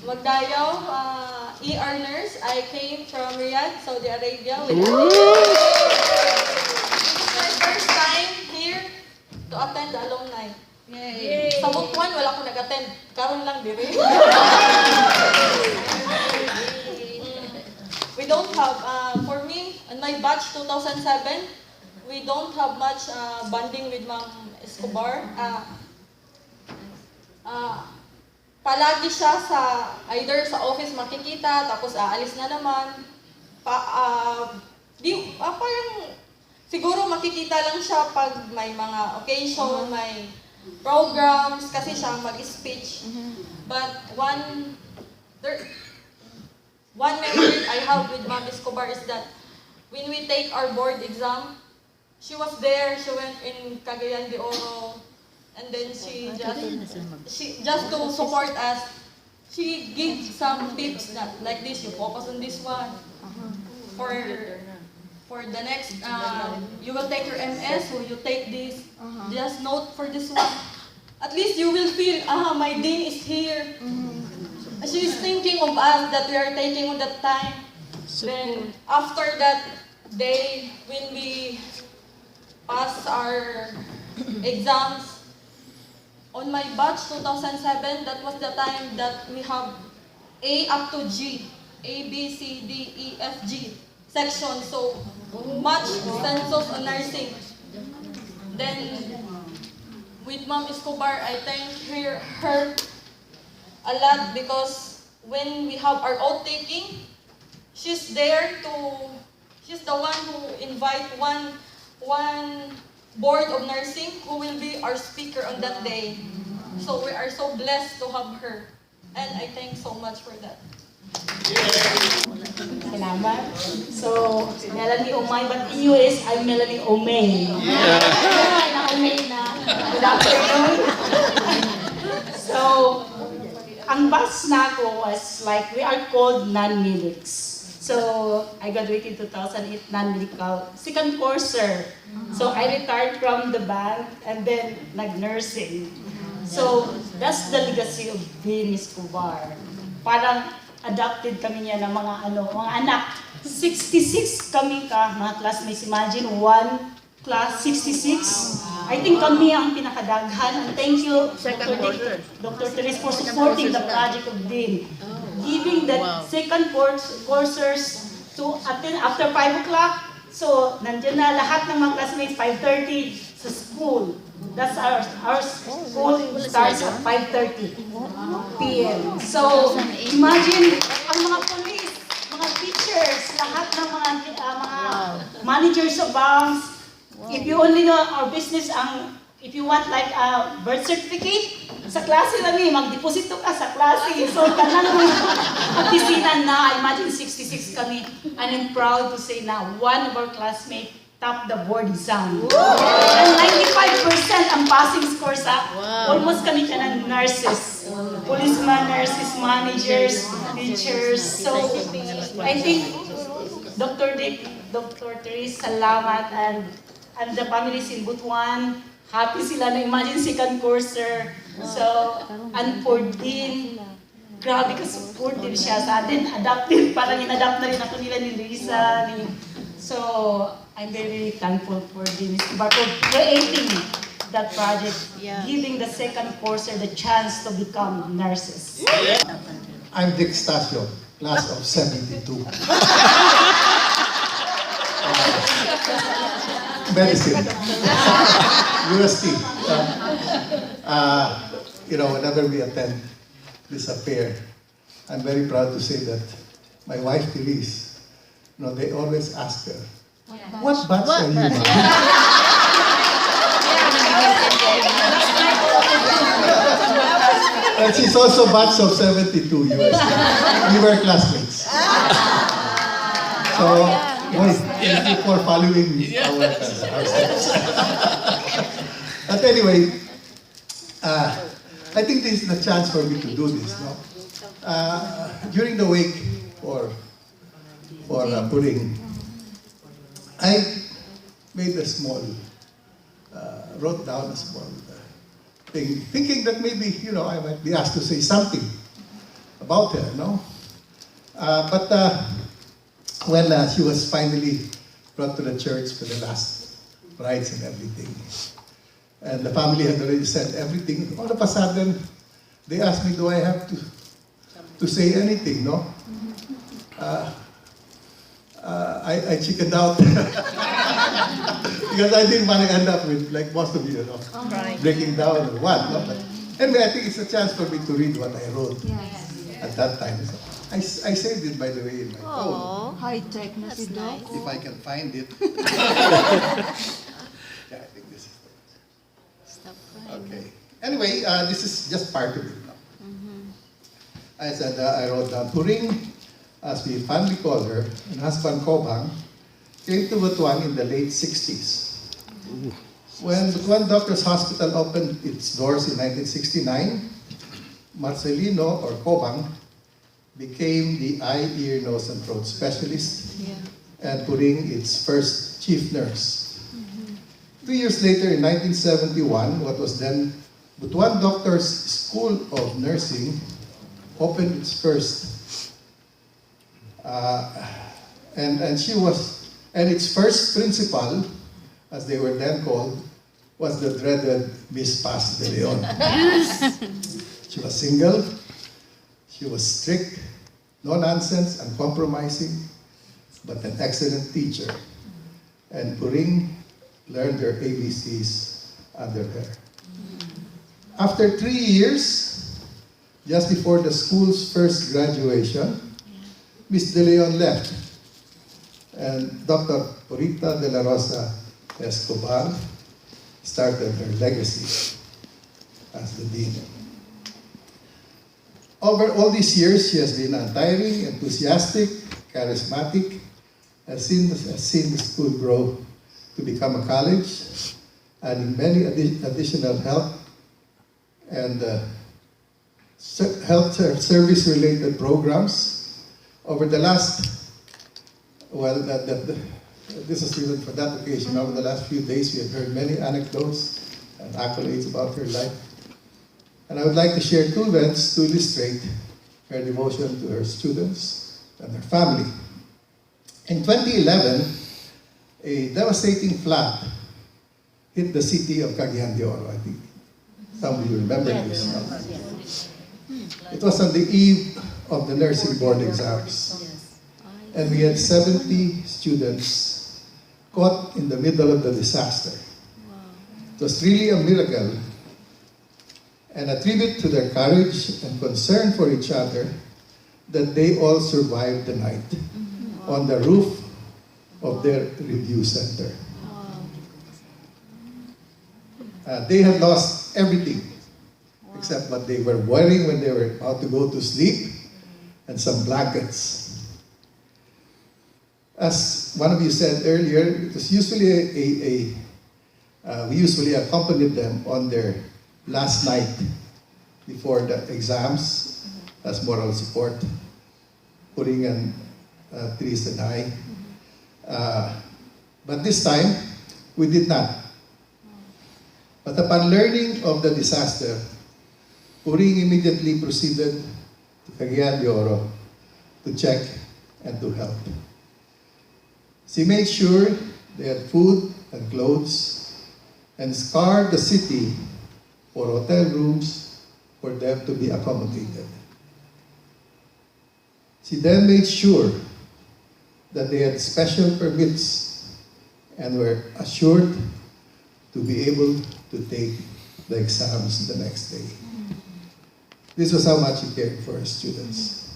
Magdayaw, ER nurse. I came from Riyadh, Saudi Arabia. This is my first time here to attend the alumni. Yay! Sa Butuan, wala akong nag-attend. Karon lang dire. We don't have, for me, in my batch 2007, we don't have much bonding with Ma'am Escobar. Palagi siya sa, either sa office makikita, tapos aalis na naman. Parang, siguro makikita lang siya pag may mga occasion, may programs, kasi siya mag-speech. But one memory I have with Ma'am Escobar is that when we take our board exam, she was there, she went in Cagayan de Oro, and then she just to support us, she gives some tips that like this, you focus on this one. For the next, you will take your MS, so you take this, just note for this one. At least you will feel, my day is here. She is thinking of us that we are taking on that time. Then after that day, when we pass our exams, on my batch 2007, that was the time that we have A up to G, A, B, C, D, E, F, G section. So much census on nursing. Then with Ma'am Escobar, I thank her a lot because when we have our oath taking, she's there to. She's the one who invite one board of nursing who will be our speaker on that day. So we are so blessed to have her. And I thank so much for that. Salamat. So, Melanie Omay, but in US, I'm Melanie Omay. Na-Omay na. Good afternoon. So, ang batch na ako was like, we are called non-medics. So, I graduated 2008 non-medical, second courser. So, I retired from the bank and then nag-nursing. So, that's the legacy of being Escobar. Parang adopted kami niya ng mga anak. 66 kami mga classmates. Imagine, one class, 66. I think kami ang pinakadaghan. And thank you, Dr. Teres, for supporting the project of Dean. Giving the second coursers to attend after 5 o'clock. So, nandiyan na lahat ng mga classmates, 5:30 sa school. That's our school starts at 5:30 p.m. So, imagine, ang mga police, mga teachers, lahat ng mga managers of banks, if you only know our business, if you want like a birth certificate, sa klase lang magdeposito ka sa klase. So, kanang opisina na, imagine 66 kami. And I'm proud to say na one of our classmates top the board exam. And 95% ang passing score sa almost kami ka ng nurses. Policemen, nurses, managers, teachers. So, I think Dr. Dick, Dr. Teres, salamat, and the families in Butuan, happy sila na imagine second courser. So, and for Dean, grabe ka supportive siya sa atin. Adaptive, parang in-adapt na rin ako nila ni Luisa. So, I'm very thankful for Dean Escobar for creating that project, giving the second courser the chance to become nurses. I'm Dick Stasio, class of 72. Medicine. UST. Whenever we attend this affair, I'm very proud to say that my wife, Elise, they always ask her, what batch are you, ma'am? And she's also batch of 72 UST. We were classmates. So, thank you for following our steps. But anyway, I think this is the chance for me to do this. No? During the wake for Puring, I made a small, wrote down a small thing, thinking that maybe I might be asked to say something about her, no? But when she was finally brought to the church for the last rites and everything, and the family had already said everything, all of a sudden, they asked me, do I have to say anything, no? I chickened out because I didn't want to end up with, like most of you, breaking down or what. No? But anyway, I think it's a chance for me to read what I wrote at that time. So I saved it, by the way, in my phone. High-tech na si Doc. If I can find it. Yeah, I think this is Stop it. crying. Okay. Anyway, this is just part of it. No? I said, I wrote down, Puring, as we fondly call her, and husband Kobang, came to Butuan in the late 60s. When Butuan Doctors Hospital opened its doors in 1969, Marcelino, or Kobang, became the eye, ear, nose, and throat specialist, and Puring its first chief nurse. 2 years later, in 1971, what was then Butuan Doctors School of Nursing opened its first, and its first principal, as they were then called, was the dreaded Miss Paz de Leon. She was single, she was strict, no nonsense, uncompromising, but an excellent teacher. And Puring learned her ABCs under her. After 3 years, just before the school's first graduation, Miss De Leon left, and Dr. Purita de la Rosa Escobar started her legacy as the dean. Over all these years, she has been untiring, enthusiastic, charismatic, has seen the school grow to become a college, adding many additional health and health service-related programs. Over the last, this is even for that occasion, over the last few days, we have heard many anecdotes and accolades about her life. And I would like to share 2 events to illustrate her devotion to her students and her family. In 2011, a devastating flood hit the city of Cagayan de Oro. I think some of you remember this. It was on the eve of the nursing board exams. And we had 70 students caught in the middle of the disaster. It was really a miracle and a tribute to their courage and concern for each other that they all survived the night on the roof of their review center. They had lost everything except what they were wearing when they were about to go to sleep and some blankets. As one of you said earlier, it was usually we usually accompanied them on their last night before the exams as moral support, Puring and Tris and I. But this time, we did not. But upon learning of the disaster, Puring immediately proceeded to Cagayan de Oro to check and to help. She made sure they had food and clothes and scoured the city for hotel rooms for them to be accommodated. She then made sure that they had special permits and were assured to be able to take the exams the next day. This was how much he cared for his students.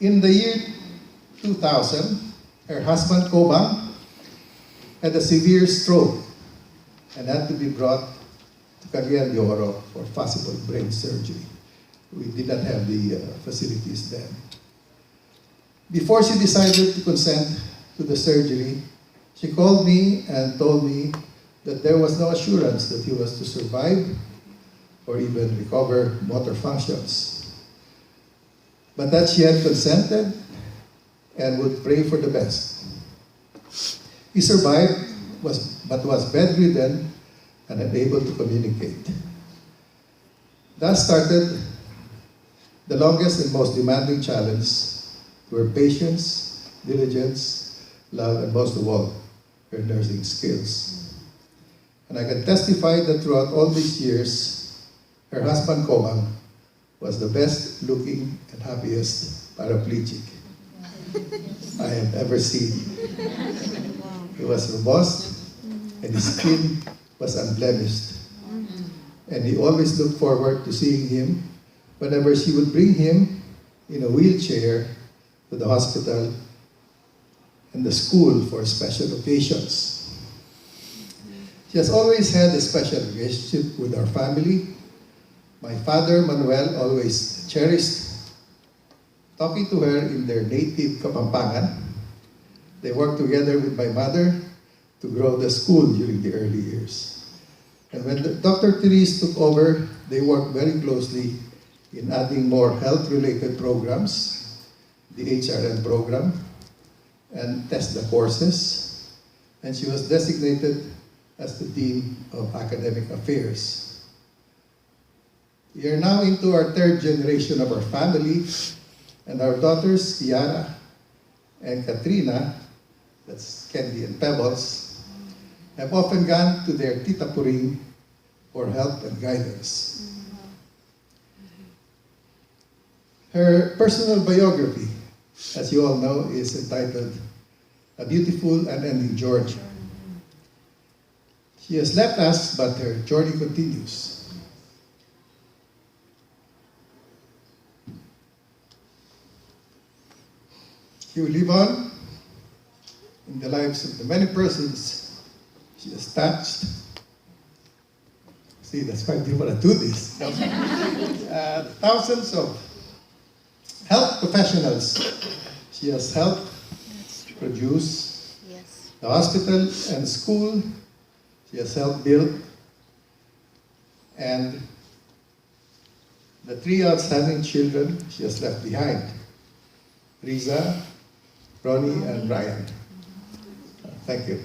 In the year 2000, her husband Kobang had a severe stroke and had to be brought to Cagayan de Oro for possible brain surgery. We did not have the facilities then. Before she decided to consent to the surgery, she called me and told me that there was no assurance that he was to survive or even recover motor functions, but that she had consented and would pray for the best. He survived, but was bedridden and unable to communicate. That started The longest and most demanding challenge were patience, diligence, love, and most of all, her nursing skills. And I can testify that throughout all these years, her husband Komang was the best looking and happiest paraplegic I have ever seen. He was robust and his skin was unblemished. And he always looked forward to seeing him whenever she would bring him in a wheelchair to the hospital and the school for special occasions. She has always had a special relationship with our family. My father, Manuel, always cherished talking to her in their native Kapampangan. They worked together with my mother to grow the school during the early years. And when Dr. Therese took over, they worked very closely in adding more health-related programs, the HRN program, and TESDA courses. And she was designated as the Dean of Academic Affairs. We are now into our third generation of our family, and our daughters, Kiara and Katrina, that's Candy and Pebbles, have often gone to their Tita Puring for help and guidance. Her personal biography, as you all know, is entitled A Beautiful and Ending Journey. She has left us, but her journey continues. She will live on in the lives of the many persons she has touched. See, that's why I didn't want to do this. Thousands of health professionals she has helped produce. Yes. The hospital and school she has helped build. And the three outstanding children she has left behind: Riza, Ronnie, and Brian. Thank you.